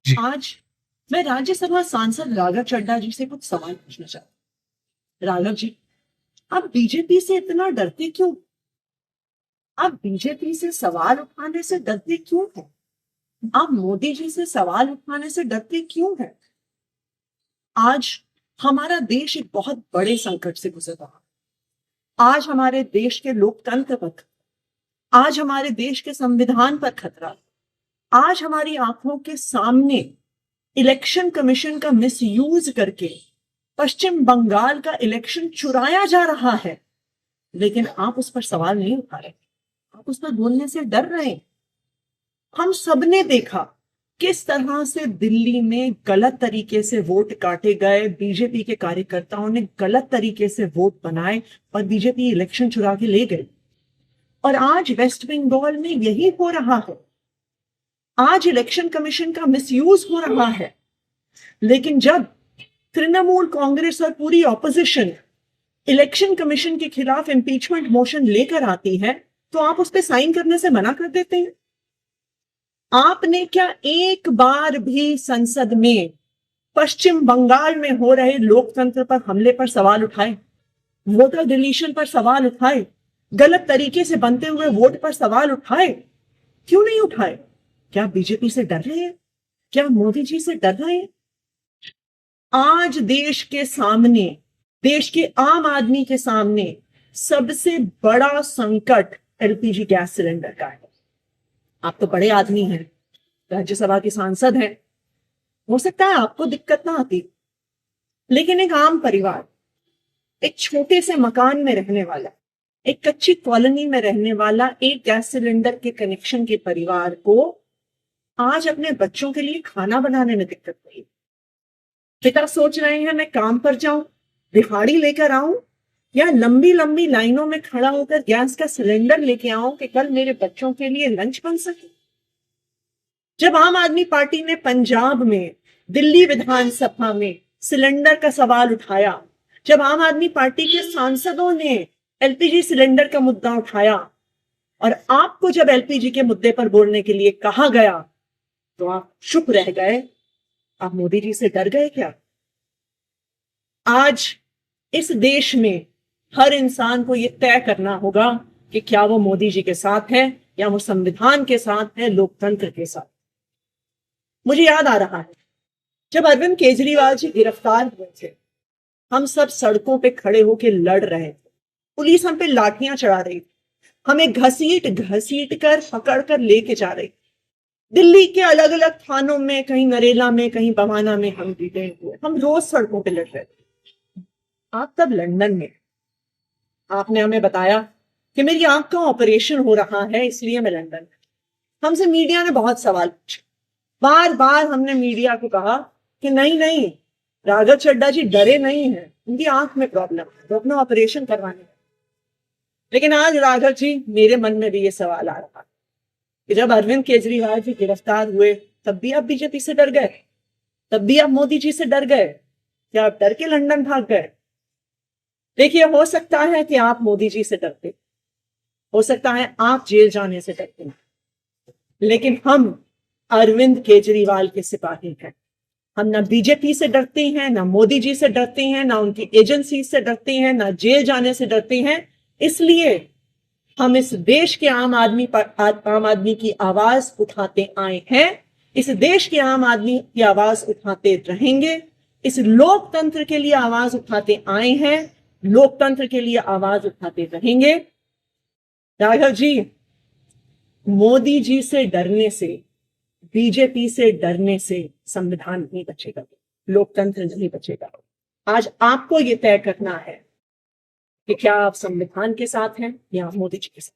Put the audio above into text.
जी। आज मैं राज्यसभा सांसद राघव चड्ढा जी से कुछ सवाल पूछना चाहती हूँ। राघव जी, आप बीजेपी से इतना डरते क्यों? आप बीजेपी से सवाल उठाने से डरते क्यों हैं? आप मोदी जी से सवाल उठाने से डरते क्यों हैं? आज हमारा देश एक बहुत बड़े संकट से गुजर रहा है। आज हमारे देश के लोकतंत्र पर, आज हमारे देश के संविधान पर खतरा है। आज हमारी आंखों के सामने इलेक्शन कमीशन का मिसयूज करके पश्चिम बंगाल का इलेक्शन चुराया जा रहा है, लेकिन आप उस पर सवाल नहीं उठा रहे। आप उस पर बोलने से डर रहे हैं। हम सबने देखा किस तरह से दिल्ली में गलत तरीके से वोट काटे गए, बीजेपी के कार्यकर्ताओं ने गलत तरीके से वोट बनाए और बीजेपी इलेक्शन चुरा के ले गई। और आज वेस्ट बंगाल में यही हो रहा है। आज इलेक्शन कमीशन का मिसयूज हो रहा है। लेकिन जब तृणमूल कांग्रेस और पूरी ऑपोजिशन इलेक्शन कमीशन के खिलाफ इंपीचमेंट मोशन लेकर आती है, तो आप उस पर साइन करने से मना कर देते हैं। आपने क्या एक बार भी संसद में पश्चिम बंगाल में हो रहे लोकतंत्र पर हमले पर सवाल उठाए, वोटर डिलीशन पर सवाल उठाए, गलत तरीके से बनते हुए वोट पर सवाल उठाए? क्यों नहीं उठाए? क्या बीजेपी से डर रहे हैं? क्या मोदी जी से डर रहे हैं? आज देश के सामने, देश के आम आदमी के सामने सबसे बड़ा संकट एलपीजी गैस सिलेंडर का है। आप तो बड़े आदमी हैं, राज्यसभा के सांसद हैं, हो सकता है आपको दिक्कत ना आती, लेकिन एक आम परिवार, एक छोटे से मकान में रहने वाला, एक कच्ची कॉलोनी में रहने वाला एक गैस सिलेंडर के कनेक्शन के परिवार को आज अपने बच्चों के लिए खाना बनाने में दिक्कत हुई। पिता सोच रहे हैं मैं काम पर जाऊं, दिहाड़ी लेकर आऊं, या लंबी लंबी लाइनों में खड़ा होकर गैस का सिलेंडर लेके आऊं कि कल मेरे बच्चों के लिए लंच बन सके। जब आम आदमी पार्टी ने पंजाब में, दिल्ली विधानसभा में सिलेंडर का सवाल उठाया, जब आम आदमी पार्टी के सांसदों ने एलपीजी सिलेंडर का मुद्दा उठाया, और आपको जब एलपीजी के मुद्दे पर बोलने के लिए कहा गया, तो आप चुप रह गए। आप मोदी जी से डर गए क्या? आज इस देश में हर इंसान को यह तय करना होगा कि क्या वो मोदी जी के साथ है या वो संविधान के साथ है, लोकतंत्र के साथ। मुझे याद आ रहा है जब अरविंद केजरीवाल जी गिरफ्तार हुए थे, हम सब सड़कों पे खड़े होकर लड़ रहे थे, पुलिस हम पे लाठियां चढ़ा रही थी, हमें घसीट घसीट कर पकड़ कर लेके जा रही थी। दिल्ली के अलग अलग थानों में, कहीं नरेला में, कहीं बवाना में हम डिटेन हुए। हम रोज सड़कों पे लड़ रहे थे। आप तब लंदन में, आपने हमें बताया कि मेरी आंख का ऑपरेशन हो रहा है, इसलिए मैं लंदन में। हमसे मीडिया ने बहुत सवाल पूछे। बार बार हमने मीडिया को कहा कि नहीं नहीं, राघव चड्ढा जी डरे नहीं हैं, उनकी आंख में प्रॉब्लम है, वो अपना ऑपरेशन करवाने। लेकिन आज राघव जी, मेरे मन में भी ये सवाल आ रहा कि जब अरविंद केजरीवाल जी गिरफ्तार हुए, तब भी आप बीजेपी से डर गए, तब भी आप मोदी जी से डर गए, क्या आप डर के लंदन भाग गए? देखिए, हो सकता है कि आप मोदी जी से डरते, हो सकता है आप जेल जाने से डरते, लेकिन हम अरविंद केजरीवाल के सिपाही हैं। हम ना बीजेपी से डरते हैं, ना मोदी जी से डरते हैं, ना उनकी एजेंसी से डरते हैं, ना जेल जाने से डरते हैं। इसलिए हम इस देश के आम आदमी की आवाज उठाते आए हैं, इस देश के आम आदमी की आवाज उठाते रहेंगे, इस लोकतंत्र के लिए आवाज उठाते आए हैं, लोकतंत्र के लिए आवाज उठाते रहेंगे। राघव जी, मोदी जी से डरने से, बीजेपी से डरने से संविधान नहीं बचेगा, लोकतंत्र नहीं बचेगा। आज आपको यह तय करना है कि क्या आप संविधान के साथ हैं या मोदी जी के साथ।